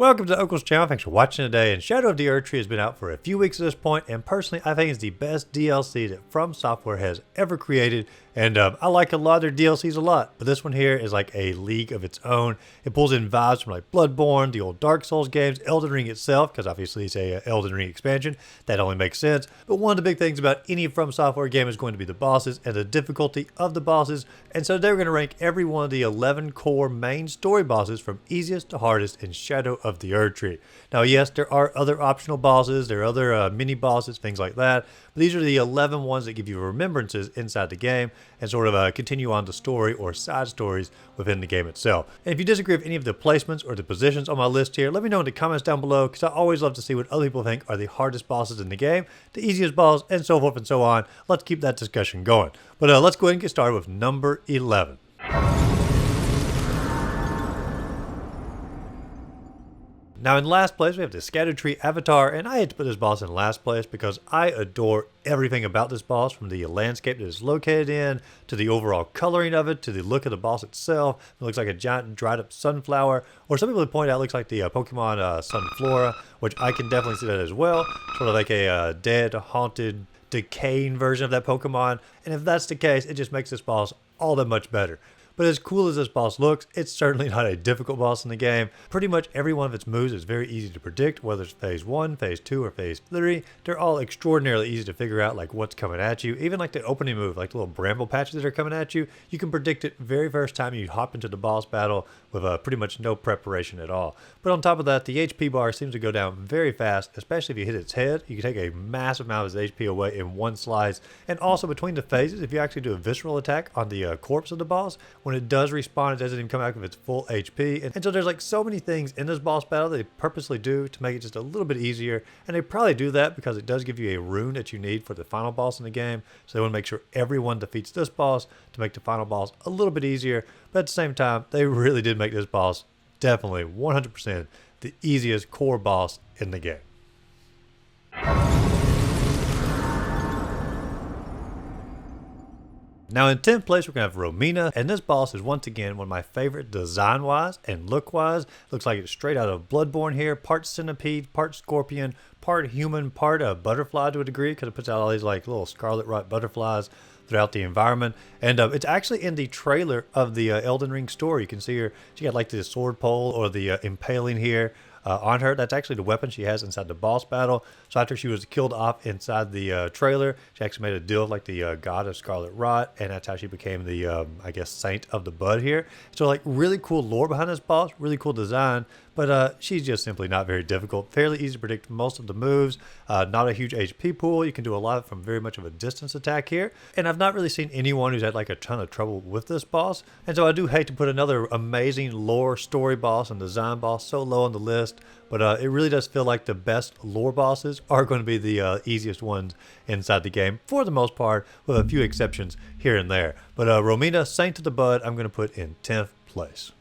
Welcome to Uncle's channel. Thanks for watching today. And Shadow of the Erdtree has been out for a few weeks at this point, and personally, I think it's the best DLC that From Software has ever created. And I like a lot of their DLCs a lot, but this one here is like a league of its own. It pulls in vibes from like Bloodborne, the old Dark Souls games, Elden Ring itself, because obviously it's a Elden Ring expansion. That only makes sense. But one of the big things about any From Software game is going to be the bosses and the difficulty of the bosses. And so they're going to rank every one of the 11 core main story bosses from easiest to hardest in Shadow of the Erdtree. Now, yes, there are other optional bosses, there are other mini bosses, things like that, but these are the 11 ones that give you remembrances inside the game and sort of continue on the story or side stories within the game itself. And if you disagree with any of the placements or the positions on my list here, let me know in the comments down below, because I always love to see what other people think are the hardest bosses in the game, the easiest boss, and so forth and so on. Let's keep that discussion going. But let's go ahead and get started with number 11. Now in last place we have the Erdtree avatar, and I had to put this boss in last place because I adore everything about this boss, from the landscape that it's located in, to the overall coloring of it, to the look of the boss itself. It looks like a giant dried up sunflower, or some people would point out it looks like the Pokemon Sunflora, which I can definitely see that as well. Sort of like a dead, haunted, decaying version of that Pokemon, and if that's the case, it just makes this boss all that much better. But as cool as this boss looks, it's certainly not a difficult boss in the game. Pretty much every one of its moves is very easy to predict, whether it's phase 1, phase 2, or phase 3. They're all extraordinarily easy to figure out, like what's coming at you. Even like the opening move, like the little bramble patches that are coming at you, you can predict it very first time you hop into the boss battle with pretty much no preparation at all. But on top of that, the HP bar seems to go down very fast, especially if you hit its head. You can take a massive amount of its HP away in one slice. And also between the phases, if you actually do a visceral attack on the corpse of the boss, when it does respawn, it doesn't even come out with its full HP. And so there's like so many things in this boss battle that they purposely do to make it just a little bit easier. And they probably do that because it does give you a rune that you need for the final boss in the game. So they want to make sure everyone defeats this boss to make the final boss a little bit easier. But at the same time, they really did make this boss definitely 100% the easiest core boss in the game. Now in 10th place we're going to have Romina, and this boss is once again one of my favorite design-wise and look-wise. Looks like it's straight out of Bloodborne here, part centipede, part scorpion, part human, part butterfly to a degree, because it puts out all these like little scarlet rot butterflies throughout the environment. And it's actually in the trailer of the Elden Ring story. You can see her, she got like the sword pole or the impaling here on her. That's actually the weapon she has inside the boss battle. So after she was killed off inside the trailer, she actually made a deal with like the god of Scarlet Rot, and that's how she became the, I guess, Saint of the Bud here. So like really cool lore behind this boss, really cool design, but she's just simply not very difficult. Fairly easy to predict most of the moves, not a huge HP pool. You can do a lot from very much of a distance attack here, and I've not really seen anyone who's had like a ton of trouble with this boss. And so I do hate to put another amazing lore story boss and design boss so low on the list, but it really does feel like the best lore bosses are going to be the easiest ones inside the game, for the most part, with a few exceptions here and there. But Romina, Saint of the Bud, I'm going to put in 10th place.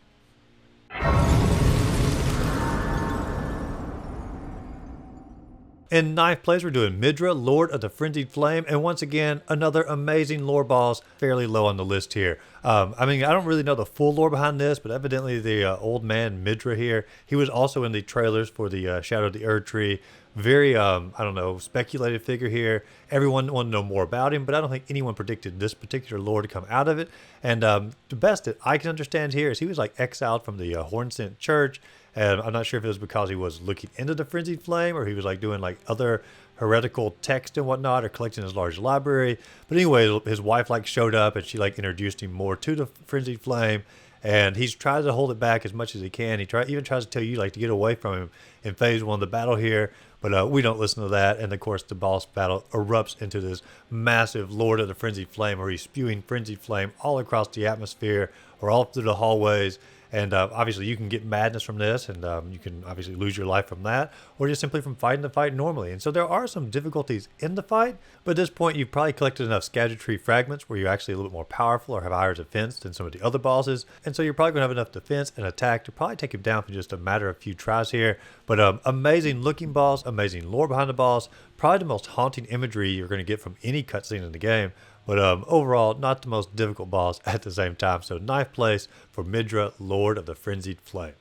In 9th place, we're doing Midra, Lord of the Frenzied Flame, and once again, another amazing lore boss, fairly low on the list here. I mean, I don't really know the full lore behind this, but evidently the old man Midra here, he was also in the trailers for the Shadow of the Erdtree. Very, I don't know, speculated figure here. Everyone wanted to know more about him, but I don't think anyone predicted this particular lore to come out of it. And the best that I can understand here is he was like exiled from the Hornsent Church. And I'm not sure if it was because he was looking into the Frenzied Flame, or he was like doing like other heretical text and whatnot, or collecting his large library. But anyway, his wife like showed up, and she like introduced him more to the Frenzied Flame. And he's tried to hold it back as much as he can. He even tries to tell you like to get away from him in phase 1 of the battle here. But we don't listen to that. And of course, the boss battle erupts into this massive Lord of the Frenzied Flame, where he's spewing Frenzied Flame all across the atmosphere or all through the hallways. And obviously you can get madness from this, and you can obviously lose your life from that, or just simply from fighting the fight normally. And so there are some difficulties in the fight, but at this point you've probably collected enough Erdtree fragments where you're actually a little bit more powerful or have higher defense than some of the other bosses. And so you're probably going to have enough defense and attack to probably take him down for just a matter of a few tries here. But amazing looking boss, amazing lore behind the boss, probably the most haunting imagery you're going to get from any cutscene in the game. But overall, not the most difficult boss at the same time. So 9th place for Midra, Lord of the Frenzied Flame.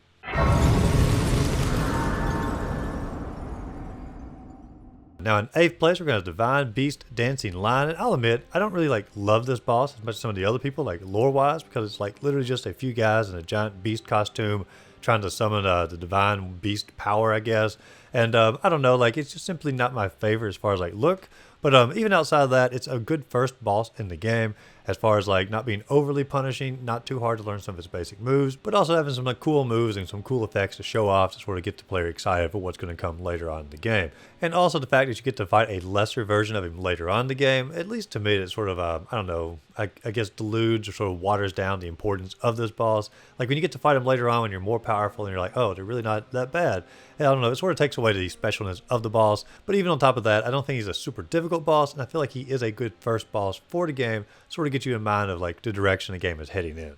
Now in 8th place, we're going to have Divine Beast Dancing Lion. And I'll admit, I don't really love this boss as much as some of the other people, lore-wise, because it's literally just a few guys in a giant beast costume trying to summon the divine beast power, I guess. And I don't know, it's just simply not my favorite as far as look. But even outside of that, it's a good first boss in the game as far as not being overly punishing, not too hard to learn some of its basic moves, but also having some cool moves and some cool effects to show off to sort of get the player excited for what's going to come later on in the game. And also the fact that you get to fight a lesser version of him later on in the game, at least to me, it sort of, I don't know, I guess deludes or sort of waters down the importance of this boss. When you get to fight him later on when you're more powerful and you're like, oh, they're really not that bad. And I don't know, it sort of takes away the specialness of the boss. But even on top of that, I don't think he's a super difficult boss, and I feel like he is a good first boss for the game, sort of get you in mind of the direction the game is heading in.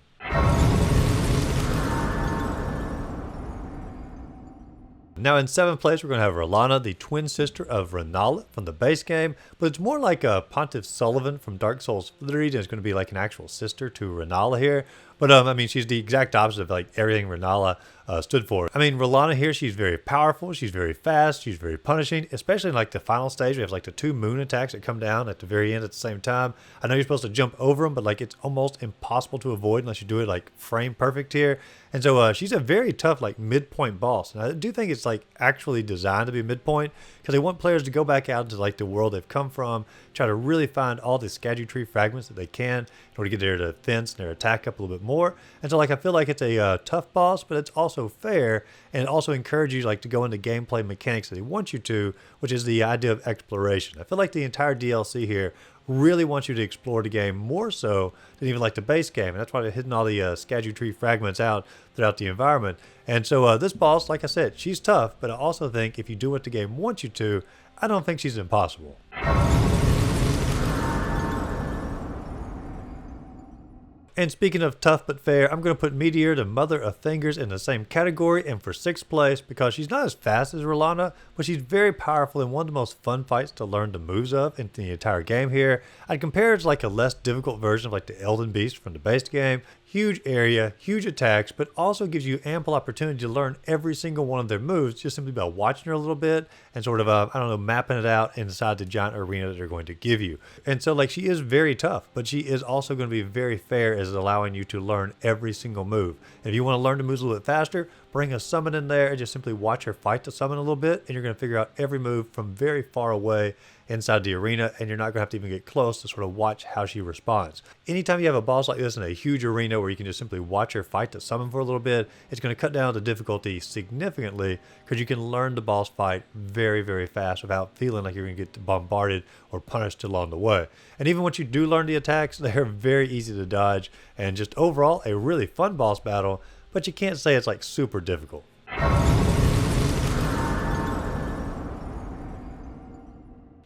Now in 7th place, we're going to have R'Lana, the twin sister of Rennala from the base game, but it's more like a Pontiff Sullivan from Dark Souls 3, and it's going to be an actual sister to Rennala here. But I mean, she's the exact opposite of everything Rennala stood for. I mean, R'Lana here, she's very powerful, she's very fast, she's very punishing, especially in the final stage. We have the 2 moon attacks that come down at the very end at the same time. I know you're supposed to jump over them, but it's almost impossible to avoid unless you do it frame perfect here. And so she's a very tough midpoint boss. And I do think it's actually designed to be midpoint because they want players to go back out into the world they've come from, try to really find all the Erdtree fragments that they can in order to get their defense and their attack up a little bit more. And so I feel like it's a tough boss, but it's also fair, and it also encourages you to go into gameplay mechanics that they want you to, which is the idea of exploration. I feel like the entire DLC here really wants you to explore the game more so than even the base game, and that's why they're hitting all the Erdtree fragments out throughout the environment. And so this boss, like I said, she's tough, but I also think if you do what the game wants you to, I don't think she's impossible. And speaking of tough but fair, I'm going to put Meteor, the Mother of Fingers, in the same category and for 6th place because she's not as fast as R'Lana, but she's very powerful and one of the most fun fights to learn the moves of in the entire game here. I'd compare it to a less difficult version of the Elden Beast from the base game. Huge area, huge attacks, but also gives you ample opportunity to learn every single one of their moves just simply by watching her a little bit and sort of, I don't know, mapping it out inside the giant arena that they're going to give you. And so she is very tough, but she is also going to be very fair as allowing you to learn every single move. And if you want to learn the moves a little bit faster, bring a summon in there and just simply watch her fight the summon a little bit, and you're going to figure out every move from very far away inside the arena, and you're not going to have to even get close to sort of watch how she responds. Anytime you have a boss like this in a huge arena where you can just simply watch her fight the summon for a little bit, it's going to cut down the difficulty significantly because you can learn the boss fight very, very fast without feeling like you're going to get bombarded or punished along the way. And even once you do learn the attacks, they're very easy to dodge and just overall a really fun boss battle, but you can't say it's super difficult.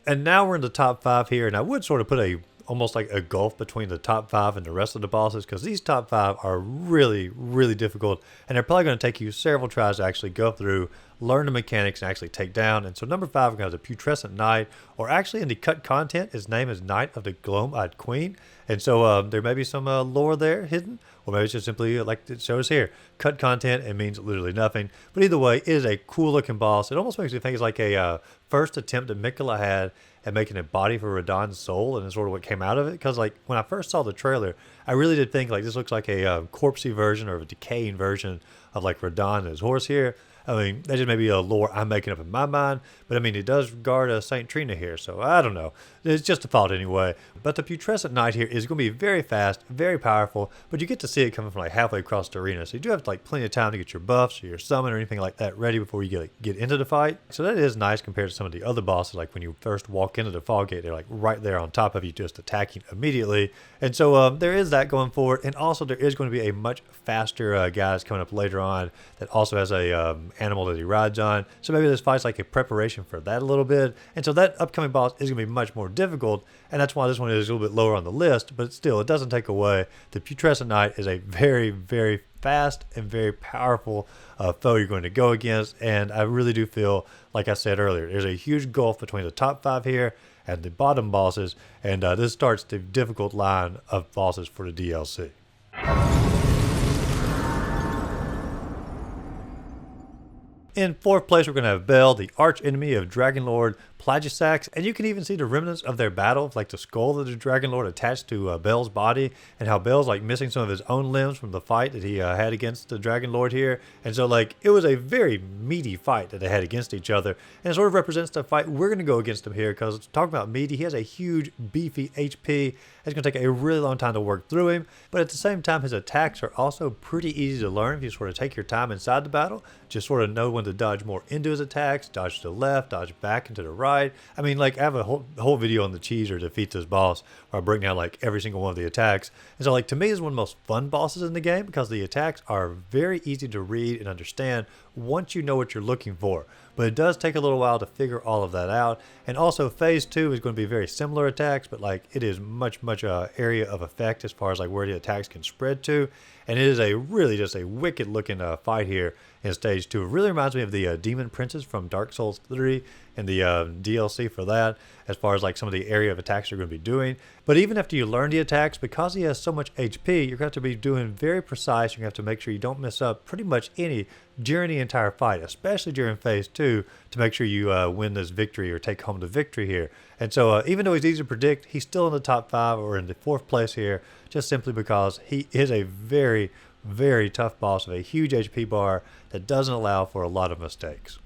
And now we're in the top 5 here, and I would sort of put almost a gulf between the top 5 and the rest of the bosses because these top 5 are really, really difficult, and they're probably going to take you several tries to actually go through, learn the mechanics, and actually take down. And so number 5, we're going to have the Putrescent Knight, or actually in the cut content, his name is Knight of the Gloam-Eyed Queen. And so there may be some lore there hidden, or maybe it's just simply like it shows here. Cut content, it means literally nothing. But either way, it is a cool looking boss. It almost makes me think it's like a first attempt that Miquella had at making a body for Radahn's soul, and it's sort of what came out of it. Because when I first saw the trailer, I really did think this looks like a corpsey version or a decaying version of Radahn and his horse here. I mean, that just may be a lore I'm making up in my mind, but I mean, it does guard St. Trina here, so I don't know. It's just a thought anyway. But the Putrescent Knight here is going to be very fast, very powerful, but you get to see it coming from halfway across the arena, so you do have plenty of time to get your buffs or your summon or anything like that ready before you get into the fight. So that is nice compared to some of the other bosses, when you first walk into the Fog Gate, they're right there on top of you just attacking immediately. And so there is that going forward, and also there is going to be a much faster guys coming up later on that also has a animal that he rides on. So maybe this fight's a preparation for that a little bit. And so that upcoming boss is going to be much more difficult, and that's why this one is a little bit lower on the list, but still, it doesn't take away. The Putrescent Knight is a very, very fast and very powerful foe you're going to go against, and I really do feel, like I said earlier, there's a huge gulf between the top 5 here and the bottom bosses, and this starts the difficult line of bosses for the DLC. In 4th place, we're going to have Bell, the arch enemy of Dragonlord plagioclase, and you can even see the remnants of their battle, like the skull of the Dragon Lord attached to Bel's body, and how Bel's like missing some of his own limbs from the fight that he had against the Dragon Lord here. And so like it was a very meaty fight that they had against each other, and it sort of represents the fight we're going to go against him here, because talking about meaty, he has a huge beefy HP. It's going to take a really long time to work through him, but at the same time his attacks are also pretty easy to learn if you sort of take your time inside the battle. Just sort of know when to dodge more into his attacks, dodge to the left, dodge back and to the right. I mean, like I have a whole video on the cheeser to defeat this boss where I break down like every single one of the attacks. And so like to me is one of the most fun bosses in the game, because the attacks are very easy to read and understand once you know what you're looking for. But it does take a little while to figure all of that out. And also phase 2 is going to be very similar attacks, but like it is much area of effect as far as like where the attacks can spread to. And it is a really just a wicked looking fight here in stage 2. It really reminds me of the Demon Princes from Dark Souls 3 and the DLC for that, as far as like some of the area of attacks you're going to be doing. But even after you learn the attacks, because he has so much HP, you're going to have to be doing very precise. You're going to have to make sure you don't mess up pretty much any during the entire fight, especially during phase 2, to make sure you win this victory or take home the victory here. And so even though he's easy to predict, he's still in the top 5 or in the 4th place here, just simply because he is a very tough boss with a huge HP bar that doesn't allow for a lot of mistakes.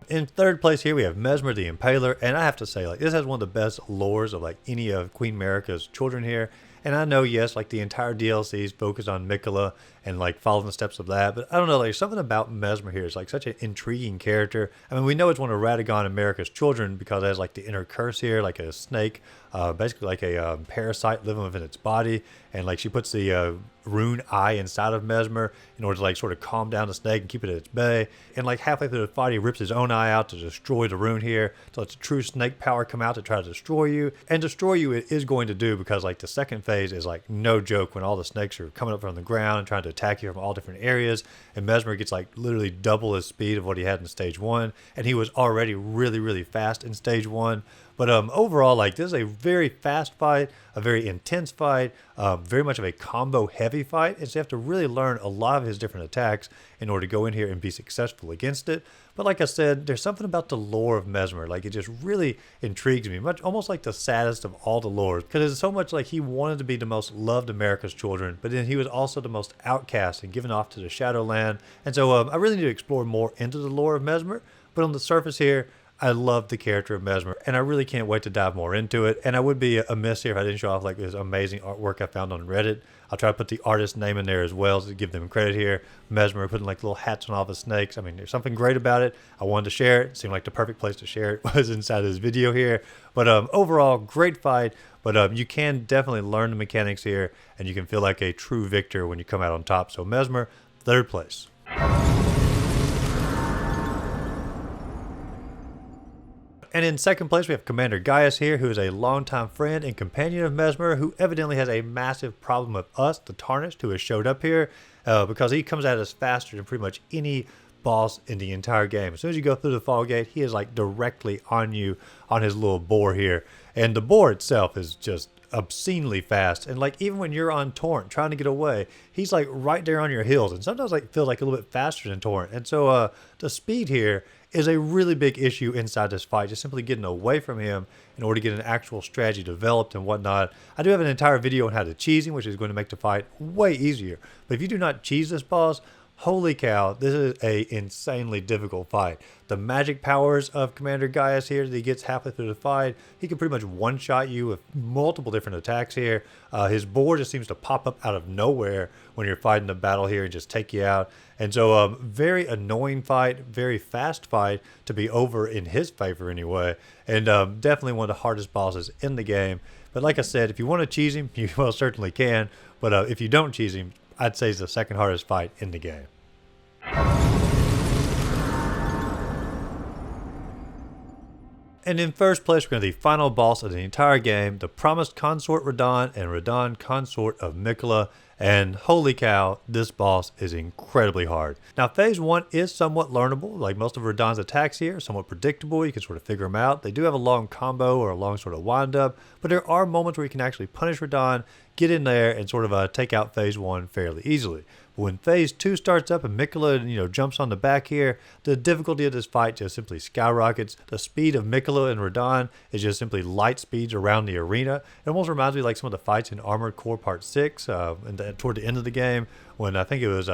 In 3rd place here we have Mesmer the Impaler, and I have to say, like, this has one of the best lores of like any of Queen Marika's children here. And I know, yes, like the entire DLC is focused on Miquella and like following the steps of that, but I don't know, like something about Mesmer here is like such an intriguing character. I mean, we know it's one of Radagon and Marika's children because it has like the inner curse here, like a snake, basically like a parasite living within its body, and like she puts the rune eye inside of Mesmer in order to like sort of calm down the snake and keep it at its bay. And like halfway through the fight, he rips his own eye out to destroy the rune here, so it's true snake power come out to try to destroy you. And destroy you it is going to do, because like the second phase is like no joke when all the snakes are coming up from the ground and trying to attack you from all different areas, and Mesmer gets like literally double his speed of what he had in stage 1, and he was already really fast in stage 1. But overall, like, this is a very fast fight, a very intense fight, very much of a combo heavy fight, and so you have to really learn a lot of his different attacks in order to go in here and be successful against it. But like I said, there's something about the lore of Mesmer, like it just really intrigues me, much almost like the saddest of all the lores, because it's so much like he wanted to be the most loved of Marika's children, but then he was also the most outcast and given off to the Shadowland. And so I really need to explore more into the lore of Mesmer, but on the surface here, I love the character of Mesmer, and I really can't wait to dive more into it. And I would be amiss here if I didn't show off like this amazing artwork I found on Reddit. I'll try to put the artist's name in there as well to give them credit here. Mesmer putting like little hats on all the snakes. I mean, there's something great about it. I wanted to share it. It seemed like the perfect place to share it was inside this video here. But overall, great fight. But you can definitely learn the mechanics here, and you can feel like a true victor when you come out on top. So Mesmer, 3rd place. And in 2nd place, we have Commander Gaius here, who is a longtime friend and companion of Mesmer, who evidently has a massive problem with us, the Tarnished, who has showed up here, because he comes at us faster than pretty much any boss in the entire game. As soon as you go through the fall gate, he is like directly on you on his little boar here. And the boar itself is just obscenely fast, and like even when you're on Torrent trying to get away, he's like right there on your heels, and sometimes like feels like a little bit faster than Torrent. And so the speed here is a really big issue inside this fight, just simply getting away from him in order to get an actual strategy developed and whatnot. I do have an entire video on how to cheese him, which is going to make the fight way easier. But if you do not cheese this boss, holy cow, this is a insanely difficult fight. The magic powers of Commander Gaius here that he gets halfway through the fight, he can pretty much one-shot you with multiple different attacks here. His board just seems to pop up out of nowhere when you're fighting the battle here and just take you out. And so very annoying fight, very fast fight to be over in his favor anyway. And definitely one of the hardest bosses in the game. But like I said, if you want to cheese him, you most certainly can. But if you don't cheese him, I'd say it's the 2nd hardest fight in the game. And in 1st place, we're going to the final boss of the entire game, the promised consort Radahn and Radahn consort of Miquella. And holy cow, this boss is incredibly hard. Now, phase 1 is somewhat learnable. Like most of Radahn's attacks here, somewhat predictable. You can sort of figure them out. They do have a long combo or a long sort of wind up, but there are moments where you can actually punish Radahn, get in there and sort of take out phase 1 fairly easily. When phase 2 starts up and Miquella, jumps on the back here, the difficulty of this fight just simply skyrockets. The speed of Miquella and Radahn is just simply light speeds around the arena. It almost reminds me like some of the fights in Armored Core Part 6 toward the end of the game when I think it was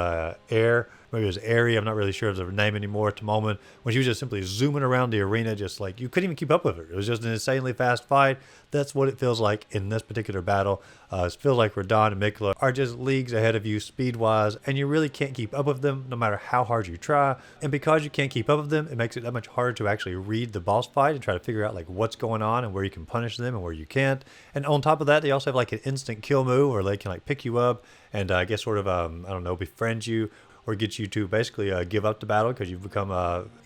maybe it was Airy, I'm not really sure of the name anymore at the moment, when she was just simply zooming around the arena, just like you couldn't even keep up with her. It was just an insanely fast fight. That's what it feels like in this particular battle. It feels like Radahn and Miquella are just leagues ahead of you speed-wise, and you really can't keep up with them no matter how hard you try. And because you can't keep up with them, it makes it that much harder to actually read the boss fight and try to figure out like what's going on and where you can punish them and where you can't. And on top of that, they also have like an instant kill move where they can like pick you up and I guess sort of, I don't know, befriend you or get you to basically give up the battle because you've become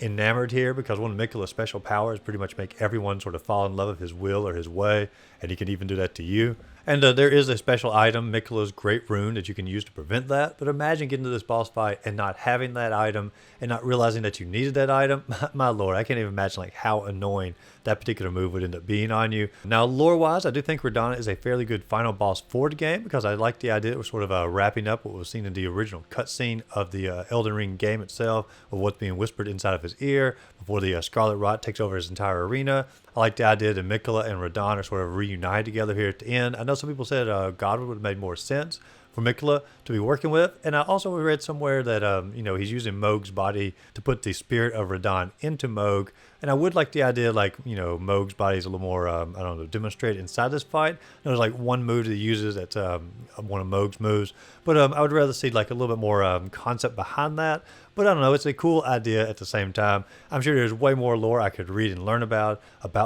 enamored here, because one of Miquella's special powers pretty much make everyone sort of fall in love with his will or his way, and he can even do that to you. And there is a special item, Miquella's Great Rune, that you can use to prevent that. But imagine getting to this boss fight and not having that item and not realizing that you needed that item. My lord, I can't even imagine like how annoying that particular move would end up being on you. Now, lore-wise, I do think Radahn is a fairly good final boss for the game because I like the idea that we're sort of wrapping up what was seen in the original cutscene of the Elden Ring game itself, of what's being whispered inside of his ear before the Scarlet Rot takes over his entire arena. I like the idea that Miquella and Radahn are sort of reunited together here at the end. I know some people said Godwin would have made more sense for Miquella to be working with, and I also read somewhere that he's using Mohg's body to put the spirit of Radahn into Mohg, and I would like the idea like Mohg's body is a little more I don't know, demonstrated inside this fight. There's like one move that he uses that's one of Mohg's moves, but I would rather see like a little bit more concept behind that. But I don't know, it's a cool idea at the same time. I'm sure there's way more lore I could read and learn about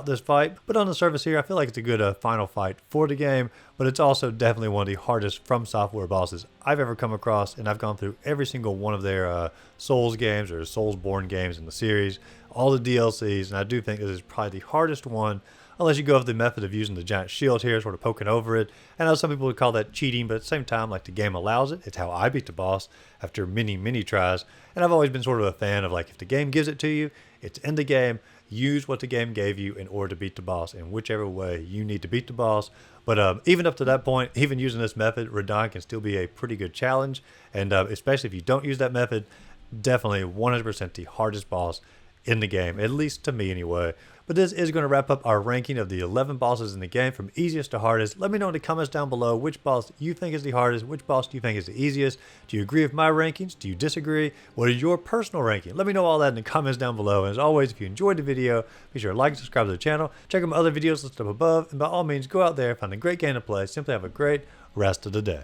this fight. But on the surface here, I feel like it's a good final fight for the game. But it's also definitely one of the hardest From Software bosses I've ever come across. And I've gone through every single one of their Souls games or Soulsborne games in the series, all the DLCs. And I do think this is probably the hardest one, unless you go with the method of using the giant shield here, sort of poking over it. I know some people would call that cheating, but at the same time, like the game allows it. It's how I beat the boss after many, many tries. And I've always been sort of a fan of like, if the game gives it to you, it's in the game. Use what the game gave you in order to beat the boss in whichever way you need to beat the boss. But even up to that point, even using this method, Radahn can still be a pretty good challenge. And especially if you don't use that method, definitely 100% the hardest boss in the game, at least to me anyway. But this is going to wrap up our ranking of the 11 bosses in the game from easiest to hardest. Let me know in the comments down below which boss you think is the hardest, which boss do you think is the easiest. Do you agree with my rankings? Do you disagree? What is your personal ranking? Let me know all that in the comments down below. And as always, if you enjoyed the video, be sure to like and subscribe to the channel. Check out my other videos listed up above. And by all means, go out there, find a great game to play. Simply have a great rest of the day.